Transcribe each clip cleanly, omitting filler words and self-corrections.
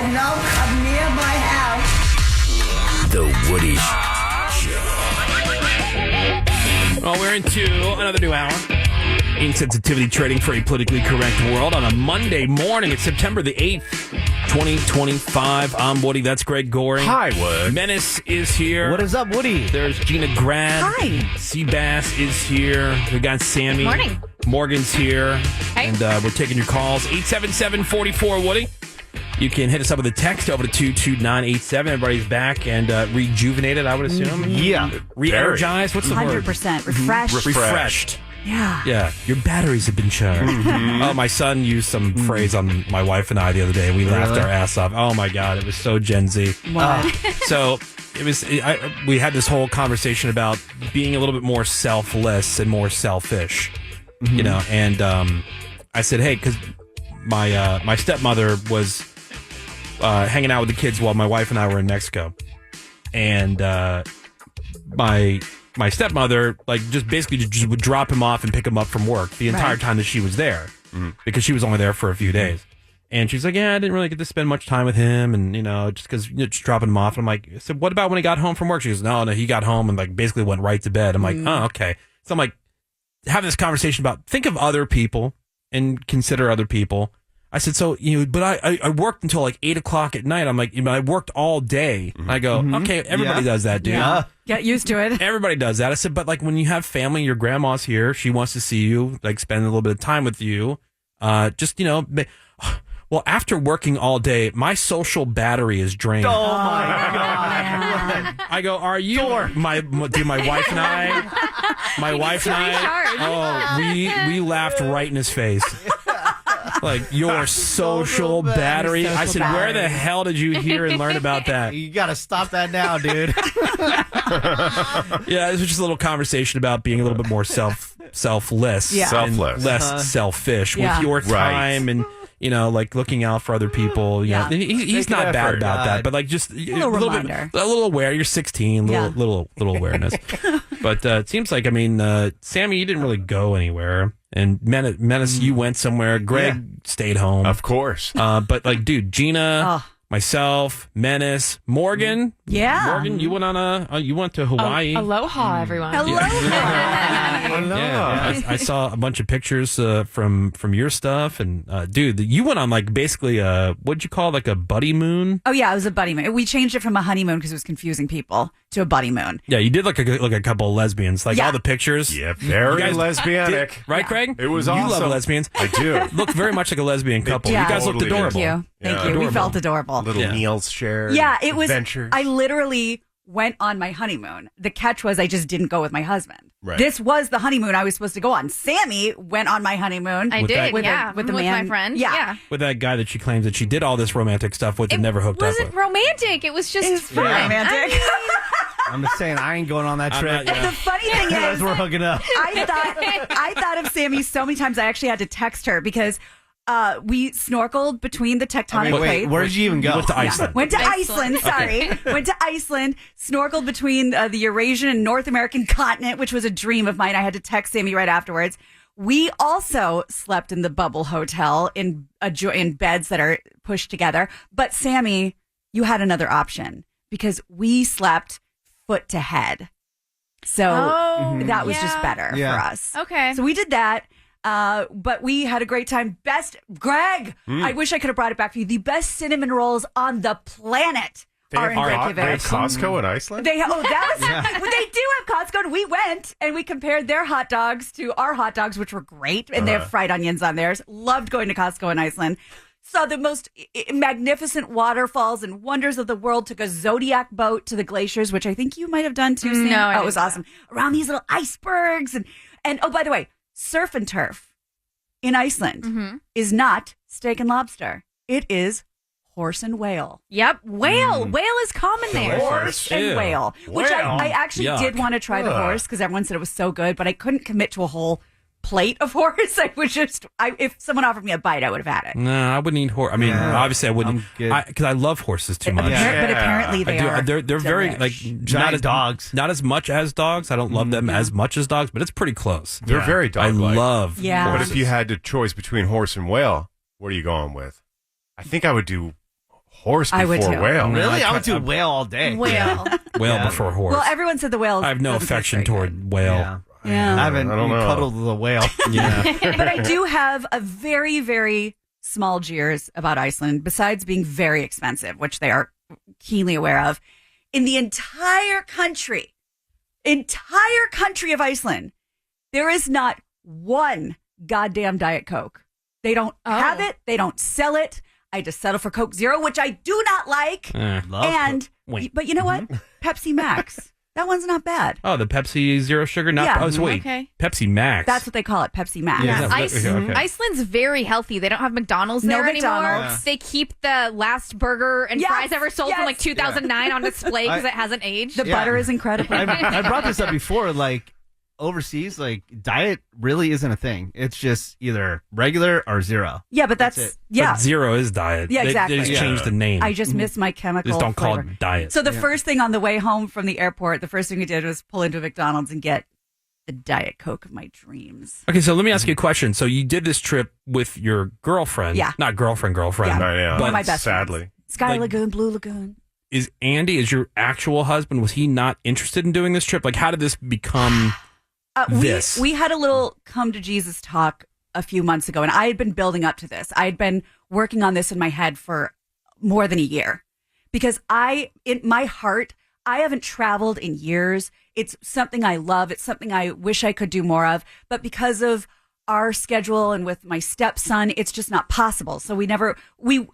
and don't come near my house. The Woody Show. Well, we're into another new hour. Insensitivity trading for a politically correct world on a Monday morning. It's September the 8th, 2025. I'm Woody. That's Greg Goring. Hi, Wood. Menace is here. What is up, Woody? There's Gina Grad. Hi. Seabass is here. We got Sammy. Morning. Morgan's here. Hey. And we're taking your calls. 877-44-Woody. You can hit us up with a text over to 22987. Everybody's back and rejuvenated, I would assume. Yeah. Re-energized? What's the word? 100% refreshed. Refreshed. Yeah. Yeah, your batteries have been charged. Oh, my son used some phrase on my wife and I the other day. We laughed our ass off. Oh my God, it was so Gen Z. What? So it was. We had this whole conversation about being a little bit more selfless and more selfish, you know. And I said, hey, because my stepmother was hanging out with the kids while my wife and I were in Mexico, and my stepmother, like, just basically just would drop him off and pick him up from work the entire time that she was there, because she was only there for a few days. And she's like, yeah, I didn't really get to spend much time with him, and, you know, just because just dropping him off. And I'm like, I said, what about when he got home from work? She goes, no, he got home and, like, basically went right to bed. I'm like, oh, okay. So I'm like, having this conversation about, think of other people and consider other people. I said, so, you know, but I worked until like 8 o'clock at night. I'm like, you know, I worked all day. I go, okay, everybody does that, dude. Yeah. Get used to it. Everybody does that. I said, but like when you have family, your grandma's here, she wants to see you, like spend a little bit of time with you. Just, you know, well, after working all day, my social battery is drained. Oh my God. I go, are you my wife and I, we laughed right in his face. Like, your social battery. I said, where the hell did you hear and learn about that? You got to stop that now, dude. Yeah, it was just a little conversation about being a little bit more selfless. Yeah. Selfless. And less selfish with your time and, you know, like looking out for other people. You know, he's not bad about that, but like just a little bit, a little aware. You're 16, little awareness. But it seems like, I mean, Sammy, you didn't really go anywhere. And Menace, you went somewhere. Greg stayed home. Of course. But like, dude, Gina, myself, Menace, Morgan. Yeah. Morgan, you went on you went to Hawaii. Aloha, everyone. Yeah, I saw a bunch of pictures from your stuff, and dude, you went on like basically what'd you call it, like a buddy moon? Oh yeah, it was a buddy moon. We changed it from a honeymoon because it was confusing people to a buddy moon. Yeah, you did like a couple of lesbians, like all the pictures. Yeah, very lesbianic, right, Craig? It was you awesome. You love lesbians. I do. Look very much like a lesbian couple. Yeah. You guys looked adorable. Thank you. Adorable. We felt adorable. Little meals shared. Yeah, it was. Adventures. I literally went on my honeymoon. The catch was I just didn't go with my husband. Right. This was the honeymoon I was supposed to go on. Sammy went on my honeymoon. I did, with yeah. with the with man. my friend. Yeah. With that guy that she claims that she did all this romantic stuff with and never hooked up with. It wasn't romantic. It was just fun. romantic. I'm just saying, I ain't going on that trip. The funny thing is, we're hooking up. I thought of Sammy so many times I actually had to text her because we snorkeled between the tectonic plates. Where did you even go? Went to Iceland. Went to Iceland, sorry. Went to Iceland, snorkeled between the Eurasian and North American continent, which was a dream of mine. I had to text Sammy right afterwards. We also slept in the Bubble Hotel in beds that are pushed together. But Sammy, you had another option because we slept foot to head. So that was just better for us. Okay. So we did that. But we had a great time. Greg, I wish I could have brought it back for you. The best cinnamon rolls on the planet are in Reykjavik. They have Costco in Iceland? They do have Costco. And we went and we compared their hot dogs to our hot dogs, which were great. And they have fried onions on theirs. Loved going to Costco in Iceland. Saw the most magnificent waterfalls and wonders of the world. Took a Zodiac boat to the glaciers, which I think you might have done too, Sam. No, it was awesome. Around these little icebergs. And oh, by the way, surf and turf in Iceland is not steak and lobster. It is horse and whale. Yep. Whale. Whale is common there. Horse and whale. Which I actually did want to try the horse because everyone said it was so good, but I couldn't commit to a whole plate of horse. I was just, if someone offered me a bite, I would have had it. No, I wouldn't eat horse. I mean, obviously I wouldn't, because I love horses too much. But apparently they are. They're very like giant not dogs. Not as much as dogs. I don't love them as much as dogs, but it's pretty close. They're very dog-like. I love Yeah. horses. But if you had to choice between horse and whale, what are you going with? I think I would do Horse I would before too. whale. Really? I would do whale all day. Whale. Whale before horse. Well, everyone said the whale. I have no doesn't taste affection very good. toward whale. Yeah. Yeah. I haven't I don't know. cuddled the whale. Yeah. But I do have a very, very small jeers about Iceland, besides being very expensive, which they are keenly aware of. In the entire country of Iceland, there is not one goddamn Diet Coke. They don't have it. They don't sell it. I just settle for Coke Zero, which I do not like. Love Wait. But you know what? Pepsi Max. That one's not bad. Oh, the Pepsi Zero Sugar? Not, Yeah. Oh, so wait. Okay. Pepsi Max. That's what they call it, Pepsi Max. Yeah. Yeah, Okay. Iceland's very healthy. They don't have McDonald's No there anymore. McDonald's. They keep the last burger and Yes, fries ever sold from like yes. 2009 on display because it hasn't aged. The butter is incredible. I brought this up before. Like overseas, like diet really isn't a thing. It's just either regular or zero. Yeah, but that's it. yeah. But Zero is diet. Yeah, exactly. They just Yeah. changed the name. I just miss my chemical. Just don't call flavor. it diet. So the first thing on the way home from the airport, the first thing we did was pull into a McDonald's and get the Diet Coke of my dreams. Okay, so let me ask you a question. So you did this trip with your girlfriend. Yeah. Not girlfriend. Yeah. Right, yeah. One of my best Sadly. friends. Sky Like- Lagoon, Blue Lagoon. Is Andy, is your actual husband, was he not interested in doing this trip? Like, how did this become this? We had a little come to Jesus talk a few months ago, and I had been building up to this. I had been working on this in my head for more than a year because in my heart, I haven't traveled in years. It's something I love. It's something I wish I could do more of. But because of our schedule and with my stepson, it's just not possible. So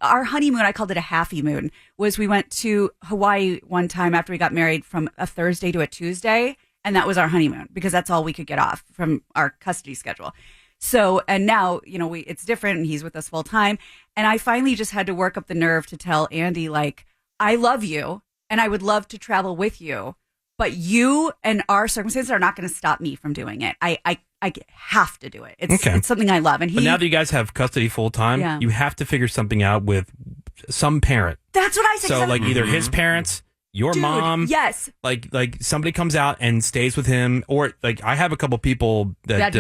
our honeymoon, I called it a halfy moon, was we went to Hawaii one time after we got married from a Thursday to a Tuesday. And that was our honeymoon because that's all we could get off from our custody schedule. So, and now, it's different and he's with us full time. And I finally just had to work up the nerve to tell Andy, like, I love you and I would love to travel with you, but you and our circumstances are not going to stop me from doing it. I have to do it. It's something I love. And But now that you guys have custody full time, Yeah. you have to figure something out with some parent. that's what I said. So, 'cause like, either his parents, your Dude, mom, yes, like somebody comes out and stays with him, or like I have a couple people that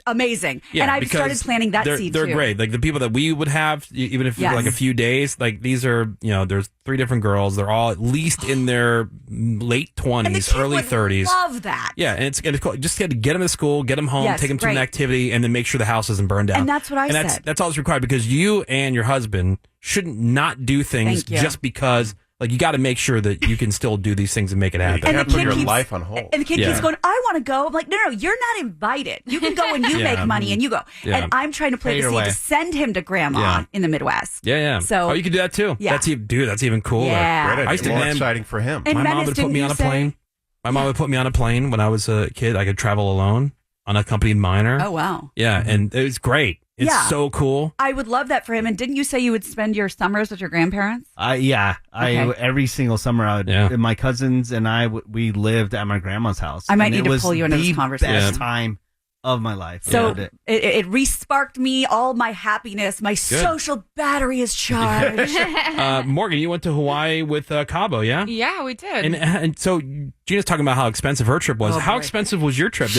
amazing. yeah, and I've because started planning that they're, seed They're too. great. Like the people that we would have, even if Yes. like a few days, like these are, there's 3 different girls. They're all at least in their late And the 20s, kid early would 30s. love that. Yeah, and it's cool. Just get them to school, get them home, Yes, take them to an right. activity, and then make sure the house isn't burned down. And that's what I and said. That's all that's required because you and your husband shouldn't not do things Thank you. just because. Like, you got to make sure that you can still do these things and make it happen. You can't put your life on hold. And the kid Yeah. keeps going, I want to go. I'm like, no, you're not invited. You can go and you Yeah. make money and you go. Yeah. And I'm trying to play Pay the your seed way. to send him to grandma Yeah. in the Midwest. Yeah. So- oh, you can do that too. Yeah. That's even cooler. Yeah. Great I used to idea. More man- exciting for him. And My mom Menace, would put didn't me you on a say? plane. My mom would put me on a plane when I was a kid. I could travel alone, unaccompanied minor. Oh, wow. Yeah, and it was great. It's Yeah. so cool. I would love that for him. And didn't you say you would spend your summers with your grandparents? Yeah. Okay. Every single summer, Yeah. my cousins and I, we lived at my grandma's house. I might And need it to was pull you into this the conversation. best Yeah. time of my life. So Loved it. it re-sparked me, all my happiness. My social battery is charged. Morgan, you went to Hawaii with Cabo, yeah? Yeah, we did. And so Gina's talking about how expensive her trip was. Oh, How boy. expensive was your trip?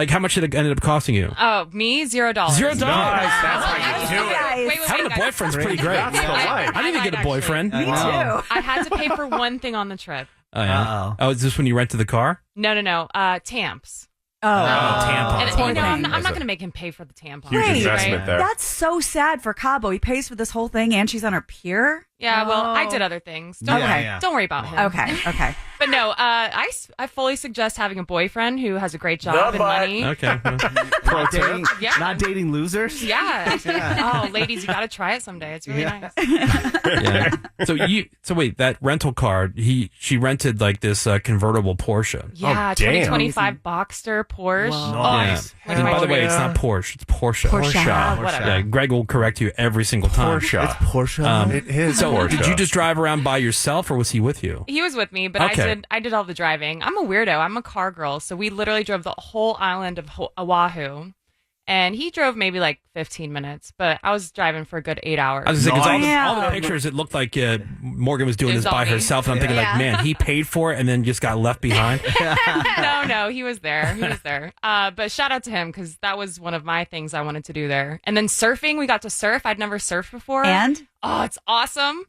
How much did it ended up costing you? me, $0. $0. That's how you do it. Guys. Wait, Having a guys. boyfriend's pretty great. That's the life. I didn't even get a boyfriend. Me too. I had to pay for one thing on the trip. Oh, yeah. Uh-oh. Oh, is this when you rented the car? No. Tamps. Oh, tampons. And, Poor I'm thing. not going to make him pay for the tampons. Huge Right. investment there. That's so sad for Cabo. He pays for this whole thing and she's on her peer. Yeah, well, I Oh. did other things. Okay. Don't worry about him. Okay. But no, I fully suggest having a boyfriend who has a great job and money. Okay. Not dating, Yeah. not dating losers. Yeah. Oh, ladies, you got to try it someday. It's really nice. Yeah. So wait, that rental car, she rented like this convertible Porsche. Yeah, damn. 2025 Boxster Porsche. Nice. Oh, And by the way, it's yeah. not Porsche, it's Porsche. Porsche. Whatever. Yeah, Greg will correct you every single time. Porsche. It's Porsche. It is So Porsche. did you just drive around by yourself or was he with you? He was with me, but Okay. I did all the driving. I'm a weirdo. I'm a car girl, so we literally drove the whole island of Oahu, and he drove maybe like 15 minutes, but I was driving for a good 8 hours. I was just thinking, 'cause all the Damn. pictures, it looked like Morgan was doing It this was by all me. herself. And I'm thinking, like, man, he paid for it and then just got left behind. No, he was there. But shout out to him because that was one of my things I wanted to do there. And then surfing, we got to surf. I'd never surfed before. And Oh, it's awesome.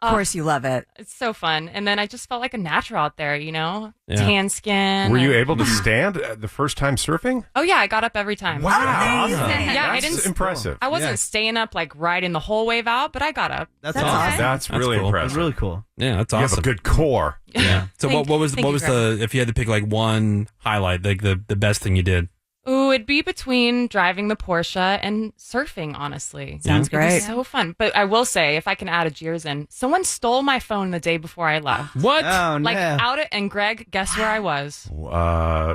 Of course, you love it. It's so fun. And then I just felt like a natural out there, Yeah. tan skin. Were you able to stand the first time surfing? Oh, yeah, I got up every time. Wow. Yeah, I That's didn't. impressive. I wasn't Yeah. staying up like riding the whole wave out, but I got up. That's That's awesome. awesome. That's really cool. impressive. That's really cool. Yeah, that's You have awesome. a good core. Yeah. So Thank what was you, Greg. if you had to pick like one highlight, like the best thing you did? Ooh, it'd be between driving the Porsche and surfing, honestly. Sounds It'd be great. so fun. But I will say, if I can add a jeers in, someone stole my phone the day before I left. What? Oh, Like no. out it, and Greg, guess where I was?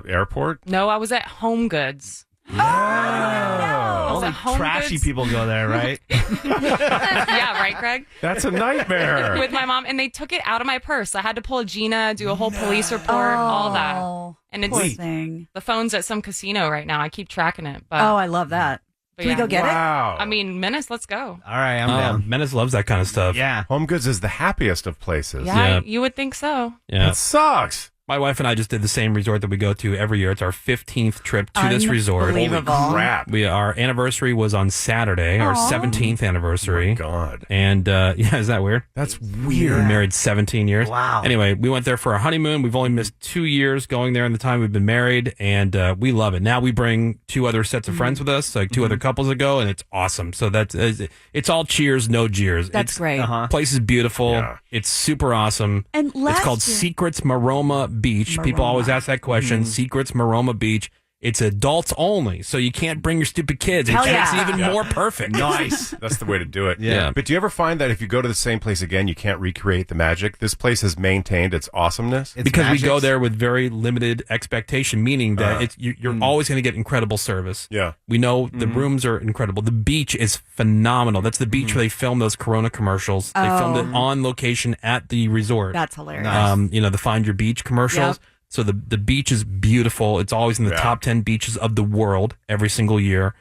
Airport? No, I was at Home Goods. Oh, I was only at Home trashy Goods. people go there, right? Yeah, right, Greg? That's a nightmare. With my mom, and they took it out of my purse. I had to pull a Gina, do a whole police report, all that. Oh, And it's poor thing. the phone's at some casino right now. I keep tracking it. But, Oh, I love that. but Can we yeah. go get it? Wow. I mean, Menace, let's go. All right, I'm down. Menace loves that kind of stuff. Yeah. Home Goods is the happiest of places. Yeah, Yeah. you would think so. Yeah. That sucks. My wife and I just did the same resort that we go to every year. It's our 15th trip to this resort. Unbelievable. Holy crap. Our anniversary was on Saturday, our 17th anniversary. God. And yeah, is that weird? That's We were weird. married 17 years. Wow. Anyway, we went there for our honeymoon. We've only missed 2 years going there in the time we've been married, and we love it. Now we bring 2 other sets of friends with us, like 2 other couples that go, and it's awesome. So it's all cheers, no jeers. That's great. Uh-huh. Place is beautiful. Yeah. It's super awesome. And It's last called year- Secrets Maroma Beach. People always ask that question. Secrets Maroma Beach. It's adults only, so you can't bring your stupid kids. It Hell makes it yeah. even more perfect. Nice. That's the way to do it. Yeah. But do you ever find that if you go to the same place again, you can't recreate the magic? This place has maintained its awesomeness. It's Because we go magic. there with very limited expectation, meaning that you're always going to get incredible service. Yeah. We know the rooms are incredible. The beach is phenomenal. That's the beach where they filmed those Corona commercials. They filmed it on location at the resort. That's hilarious. The Find Your Beach commercials. Yep. So the beach is beautiful. It's always in the top 10 beaches of the world every single year.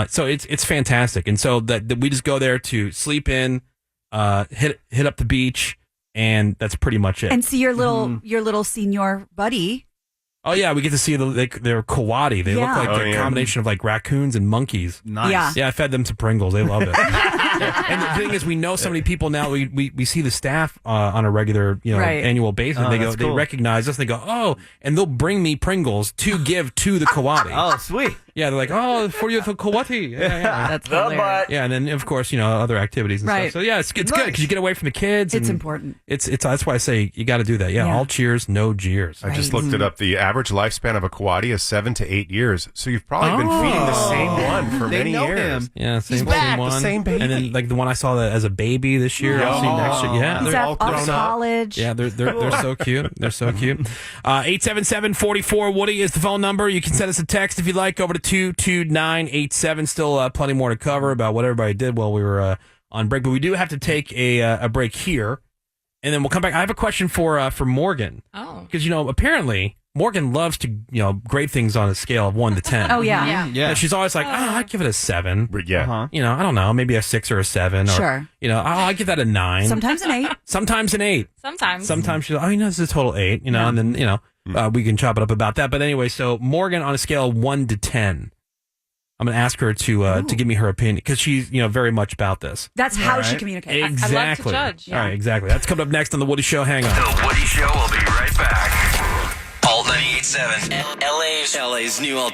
So it's fantastic. And so that we just go there to sleep in, hit up the beach, and that's pretty much it. And see your little senior buddy. Oh yeah, we get to see they're coati. They look Yeah. like Oh, a yeah. combination of like raccoons and monkeys. Nice. Yeah. Yeah, I fed them some Pringles. They love it. And the thing is, we know so many people now. We see the staff on a regular Right. annual basis. Oh, They go, that's they cool. recognize us. They go, oh, and they'll bring me Pringles to give to the coati. Oh, sweet. Yeah, they're like, oh, for you, the coati. Yeah. That's hilarious. Yeah, and then of course other activities and Right. stuff. So yeah, it's good because you get away from the kids. It's and important. It's that's why I say you got to do that. Yeah, Yeah. all cheers, no jeers. I just looked it up. The average lifespan of a coati is 7 to 8 years. So you've probably been feeding the same one for They many know years. him. Yeah, same back, the one. same baby. And then like the one I saw that as a baby this year. I'll see next year. Yeah, He's they're all off grown up. college. yeah, they're so cute. They're so cute. 877-44 Woody is the phone number. You can send us a text if you'd like over to 22987. Still plenty more to cover about what everybody did while we were on break, but we do have to take a break here, and then we'll come back. I have a question for Morgan Oh. because apparently Morgan loves to grade things on a scale of 1 to 10. Oh yeah. Yeah. Yeah. And she's always like, I'd give it a 7. But yeah. Uh-huh. I don't know, maybe a 6 or a 7. Or, Sure. I'll give that a 9. Sometimes an 8. Sometimes an 8. Sometimes. Sometimes she's like, this is a total 8, and then, we can chop it up about that. But anyway, so Morgan on a scale of 1 to 10, I'm going to ask her to give me her opinion because she's, very much about this. That's how she right. communicates. Exactly. judge. All right, exactly. That's coming up next on The Woody Show. Hang on. The Woody Show will be right back. Alt 98.7. LA's new alternative.